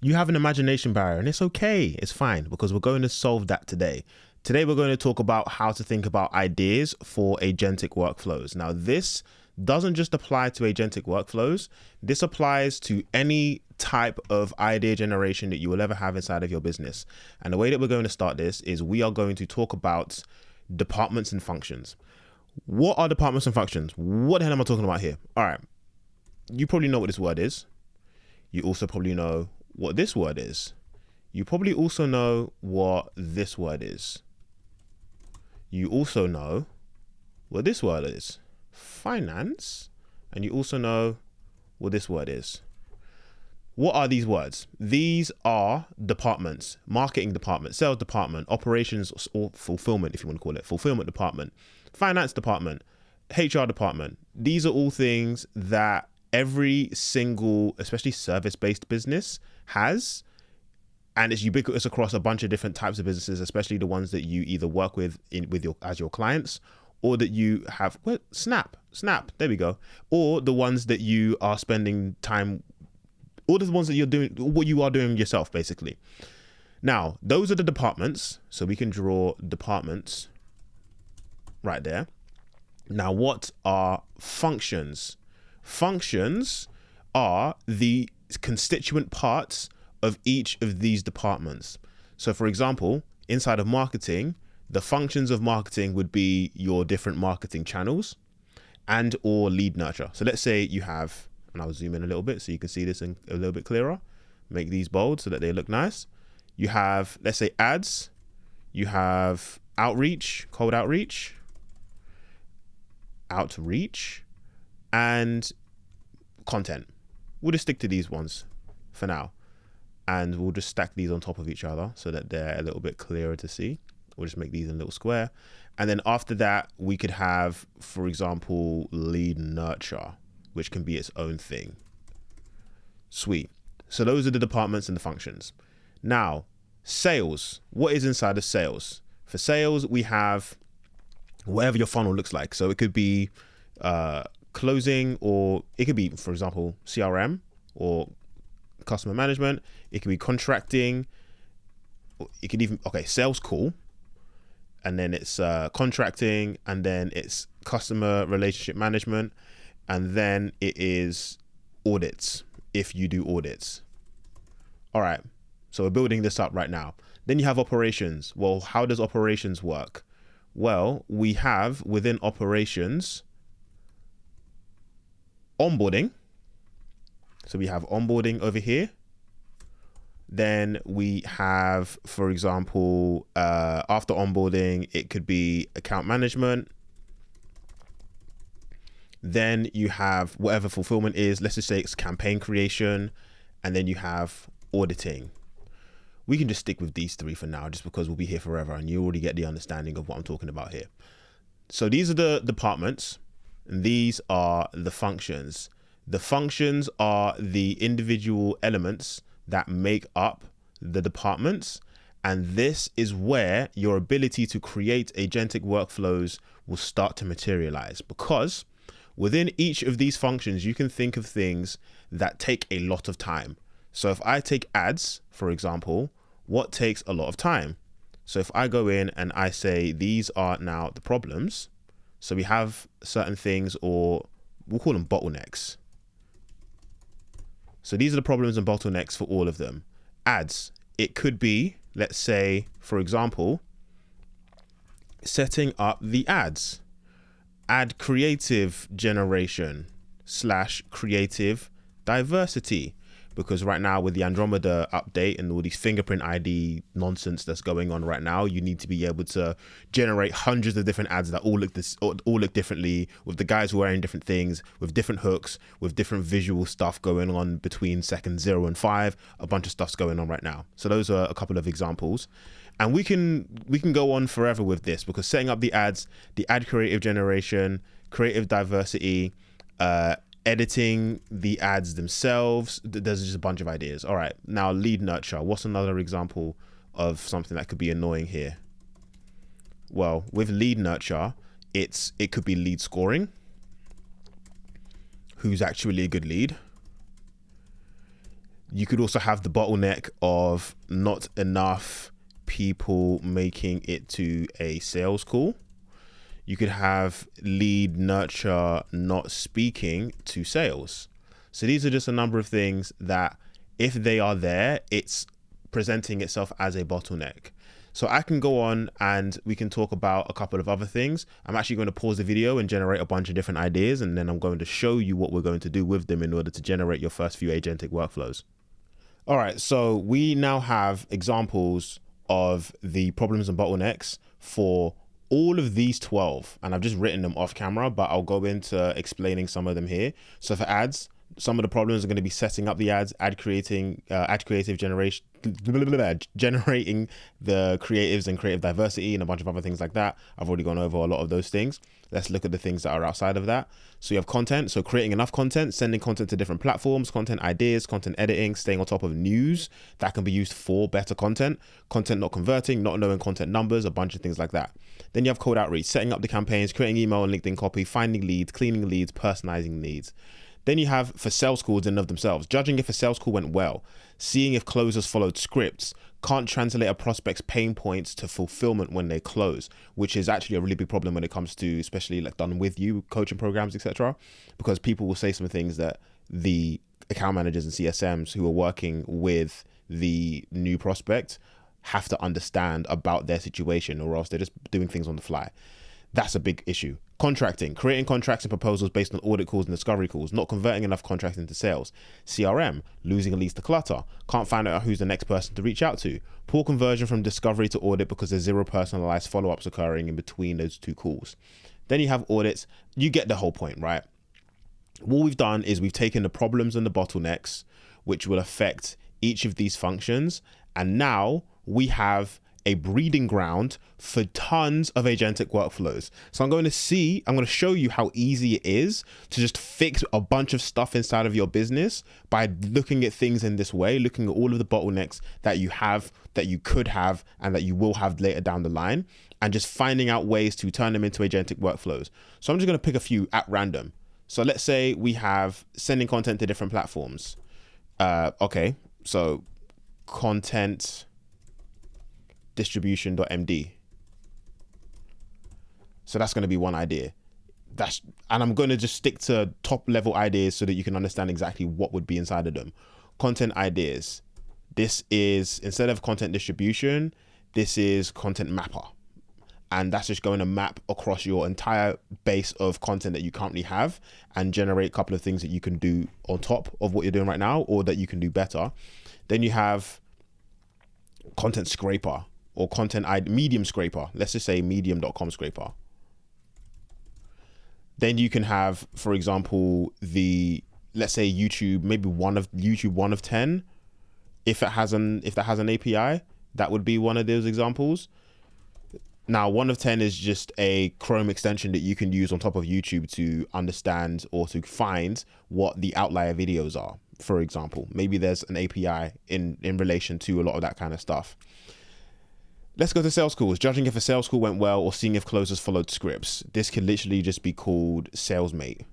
you have an imagination barrier, and it's okay. It's fine, because we're going to solve that today. Today, we're going to talk about how to think about ideas for agentic workflows. Now, this doesn't just apply to agentic workflows. This applies to any type of idea generation that you will ever have inside of your business. And the way that we're going to start this is we are going to talk about departments and functions. What are departments and functions? What the hell am I talking about here? All right. You probably know what this word is. You also probably know what this word is. You probably also know what this word is. You also know what this word is, finance, and you also know what this word is. What are these words? These are departments: marketing department, sales department, operations or fulfillment, if you want to call it, fulfillment department, finance department, HR department. These are all things that every single, especially service-based business has. And it's ubiquitous across a bunch of different types of businesses, especially the ones that you either work with as your clients, or that you have, Snap, there we go. Or the ones that you are spending time, or the ones that you're doing, what you are doing yourself, basically. Now, those are the departments. So we can draw departments right there. Now, what are functions? Functions are the constituent parts of each of these departments. So for example, inside of marketing, the functions of marketing would be your different marketing channels and or lead nurture. So let's say you have, and I'll zoom in a little bit so you can see this in a little bit clearer, make these bold so that they look nice. You have, let's say, ads, you have outreach, cold outreach, and content. We'll just stick to these ones for now. And we'll just stack these on top of each other so that they're a little bit clearer to see. We'll just make these in a little square. And then after that, we could have, for example, lead nurture, which can be its own thing. Sweet. So those are the departments and the functions. Now, sales. What is inside of sales? For sales, we have whatever your funnel looks like. So it could be closing, or it could be, for example, CRM or customer management. It could be contracting. It could even, sales call, and then it's contracting, and then it's customer relationship management, and then it is audits, if you do audits. All right, so we're building this up right now. Then you have operations. Well, how does operations work? Well, we have within operations onboarding. So we have onboarding over here. Then we have, for example, after onboarding, it could be account management. Then you have whatever fulfillment is. Let's just say it's campaign creation. And then you have auditing. We can just stick with these three for now, just because we'll be here forever and you already get the understanding of what I'm talking about here. So these are the departments and these are the functions. The functions are the individual elements that make up the departments. And this is where your ability to create agentic workflows will start to materialize, because within each of these functions, you can think of things that take a lot of time. So if I take ads, for example, what takes a lot of time? So if I go in and I say, these are now the problems. So we have certain things, or we'll call them bottlenecks. So these are the problems and bottlenecks for all of them. Ads, it could be, let's say, for example, setting up the ads, ad creative generation / creative diversity. Because right now with the Andromeda update and all these fingerprint ID nonsense that's going on right now, you need to be able to generate hundreds of different ads that all look differently, with the guys wearing different things, with different hooks, with different visual stuff going on between seconds 0 and 5. A bunch of stuff's going on right now. So those are a couple of examples. And we can go on forever with this, because setting up the ads, the ad creative generation, creative diversity, editing the ads themselves, there's just a bunch of ideas. All right, now lead nurture. What's another example of something that could be annoying here? Well, with lead nurture, it could be lead scoring. Who's actually a good lead? You could also have the bottleneck of not enough people making it to a sales call. You could have lead nurture not speaking to sales. So these are just a number of things that if they are there, it's presenting itself as a bottleneck. So I can go on and we can talk about a couple of other things. I'm actually going to pause the video and generate a bunch of different ideas, and then I'm going to show you what we're going to do with them in order to generate your first few agentic workflows. All right, so we now have examples of the problems and bottlenecks for all of these 12, and I've just written them off camera, but I'll go into explaining some of them here. So for ads, some of the problems are going to be setting up the ads, ad creative generation, generating the creatives and creative diversity and a bunch of other things like that. I've already gone over a lot of those things. Let's look at the things that are outside of that. So you have content, so creating enough content, sending content to different platforms, content ideas, content editing, staying on top of news that can be used for better content not converting, not knowing content numbers, a bunch of things like that. Then you have cold outreach, setting up the campaigns, creating email and LinkedIn copy, finding leads, cleaning leads, personalizing leads. Then you have for sales calls in and of themselves, judging if a sales call went well, seeing if closers followed scripts, can't translate a prospect's pain points to fulfillment when they close, which is actually a really big problem when it comes to, especially like done with you coaching programs, etc. Because people will say some things that the account managers and CSMs who are working with the new prospect have to understand about their situation, or else they're just doing things on the fly. That's a big issue. Contracting, creating contracts and proposals based on audit calls and discovery calls, not converting enough contracts into sales. CRM, losing leads to clutter, can't find out who's the next person to reach out to. Poor conversion from discovery to audit because there's zero personalized follow-ups occurring in between those two calls. Then you have audits. You get the whole point, right? What we've done is we've taken the problems and the bottlenecks, which will affect each of these functions, and now we have a breeding ground for tons of agentic workflows. So I'm going to show you how easy it is to just fix a bunch of stuff inside of your business by looking at things in this way, looking at all of the bottlenecks that you have, that you could have, and that you will have later down the line, and just finding out ways to turn them into agentic workflows. So I'm just going to pick a few at random. So let's say we have sending content to different platforms. Okay, so content distribution.md. So that's going to be one idea. And I'm going to just stick to top level ideas so that you can understand exactly what would be inside of them. Content ideas. This is, instead of content distribution, this is content mapper. And that's just going to map across your entire base of content that you currently have and generate a couple of things that you can do on top of what you're doing right now, or that you can do better. Then you have content scraper, or medium scraper. Let's just say medium.com scraper. Then you can have, for example, let's say YouTube, maybe one of 10. If that has an API, that would be one of those examples. Now, 1 of 10 is just a Chrome extension that you can use on top of YouTube to understand or to find what the outlier videos are, for example. Maybe there's an API in relation to a lot of that kind of stuff. Let's go to sales calls. Judging if a sales call went well or seeing if closers followed scripts. This can literally just be called SalesMate.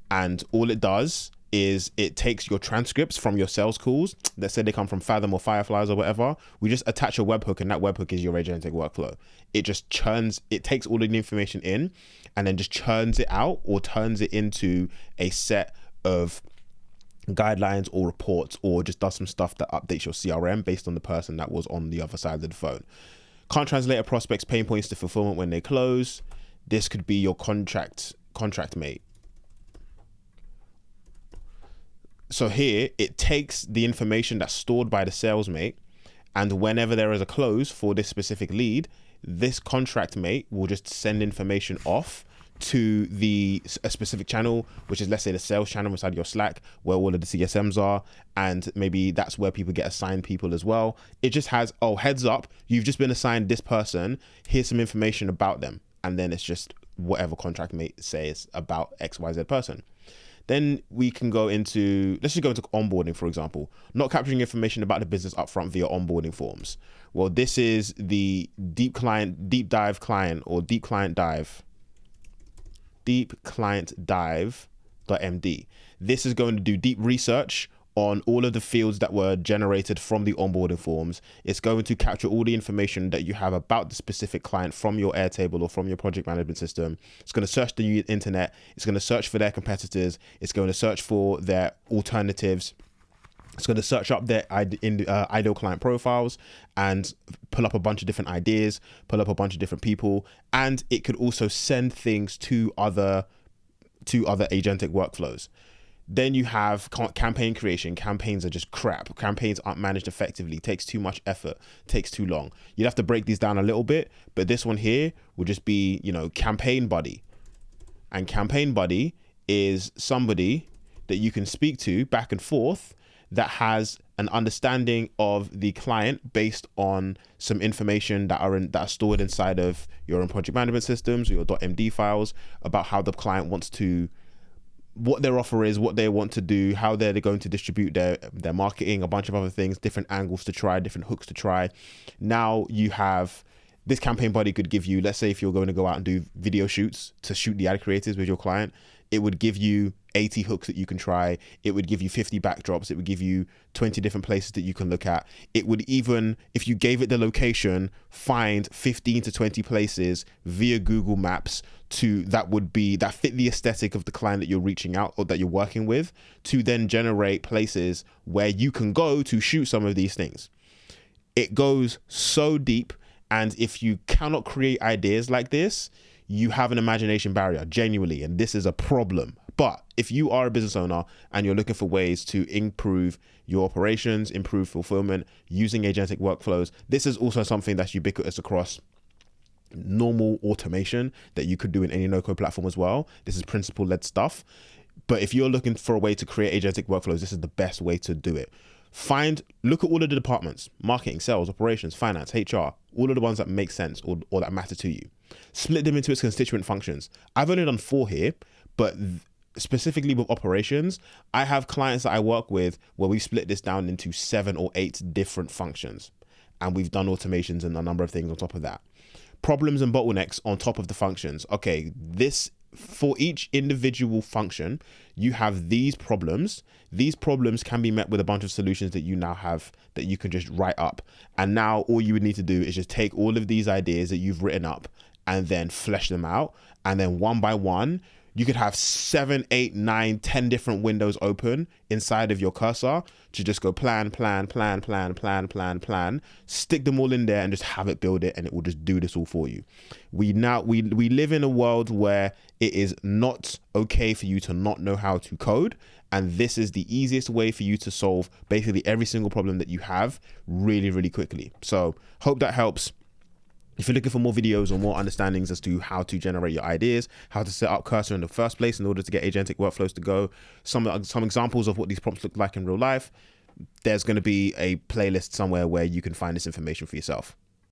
And all it does is it takes your transcripts from your sales calls. Let's say they come from Fathom or Fireflies or whatever. We just attach a webhook, and that webhook is your agentic workflow. It just takes all of the information in and then just churns it out or turns it into a set of guidelines or reports, or just does some stuff that updates your CRM based on the person that was on the other side of the phone. Can't translate a prospect's pain points to fulfillment when they close. This could be your contract mate. So here it takes the information that's stored by the sales mate, and whenever there is a close for this specific lead, this contract mate will just send information off to a specific channel, which is, let's say, the sales channel inside your Slack, where all of the CSMs are, and maybe that's where people get assigned people as well. It just has, oh, heads up, you've just been assigned this person, here's some information about them, and then it's just whatever contract mate says about XYZ person. Then we can go into, let's just go into onboarding, for example. Not capturing information about the business upfront via onboarding forms. Well, this is the deep client dive.md. This is going to do deep research on all of the fields that were generated from the onboarding forms. It's going to capture all the information that you have about the specific client from your Airtable or from your project management system. It's going to search the internet. It's going to search for their competitors. It's going to search for their alternatives. It's going to search up their ideal client profiles and pull up a bunch of different ideas, pull up a bunch of different people. And it could also send things to other agentic workflows. Then you have campaign creation. Campaigns are just crap. Campaigns aren't managed effectively. Takes too much effort. Takes too long. You'd have to break these down a little bit, but this one here will just be, campaign buddy. And campaign buddy is somebody that you can speak to back and forth that has an understanding of the client based on some information that are stored inside of your own project management systems or your .md files about how the client wants to, what their offer is, what they want to do, how they're going to distribute their marketing, a bunch of other things, different angles to try, different hooks to try. Now you have this campaign buddy could give you, let's say if you're going to go out and do video shoots to shoot the ad creatives with your client, it would give you 80 hooks that you can try. It would give you 50 backdrops. It would give you 20 different places that you can look at. It would even, if you gave it the location, find 15 to 20 places via Google Maps that fit the aesthetic of the client that you're reaching out or that you're working with, to then generate places where you can go to shoot some of these things. It goes so deep. And if you cannot create ideas like this, you have an imagination barrier, genuinely, and this is a problem. But if you are a business owner and you're looking for ways to improve your operations, improve fulfillment using agentic workflows, this is also something that's ubiquitous across normal automation that you could do in any no-code platform as well. This is principle-led stuff. But if you're looking for a way to create agentic workflows, this is the best way to do it. Look at all of the departments: marketing, sales, operations, finance, HR, all of the ones that make sense or that matter to you. Split them into its constituent functions. I've only done 4 here, but specifically with operations, I have clients that I work with where we split this down into 7 or 8 different functions. And we've done automations and a number of things on top of that. Problems and bottlenecks on top of the functions. Okay, for each individual function, you have these problems. These problems can be met with a bunch of solutions that you now have that you can just write up. And now all you would need to do is just take all of these ideas that you've written up and then flesh them out. And then one by one, you could have 7, 8, 9, 10 different windows open inside of your cursor to just go plan, stick them all in there and just have it build it, and it will just do this all for you. We live in a world where it is not okay for you to not know how to code, and this is the easiest way for you to solve basically every single problem that you have really, really quickly. So hope that helps. If you're looking for more videos or more understandings as to how to generate your ideas, how to set up Cursor in the first place in order to get agentic workflows to go, some examples of what these prompts look like in real life, there's going to be a playlist somewhere where you can find this information for yourself.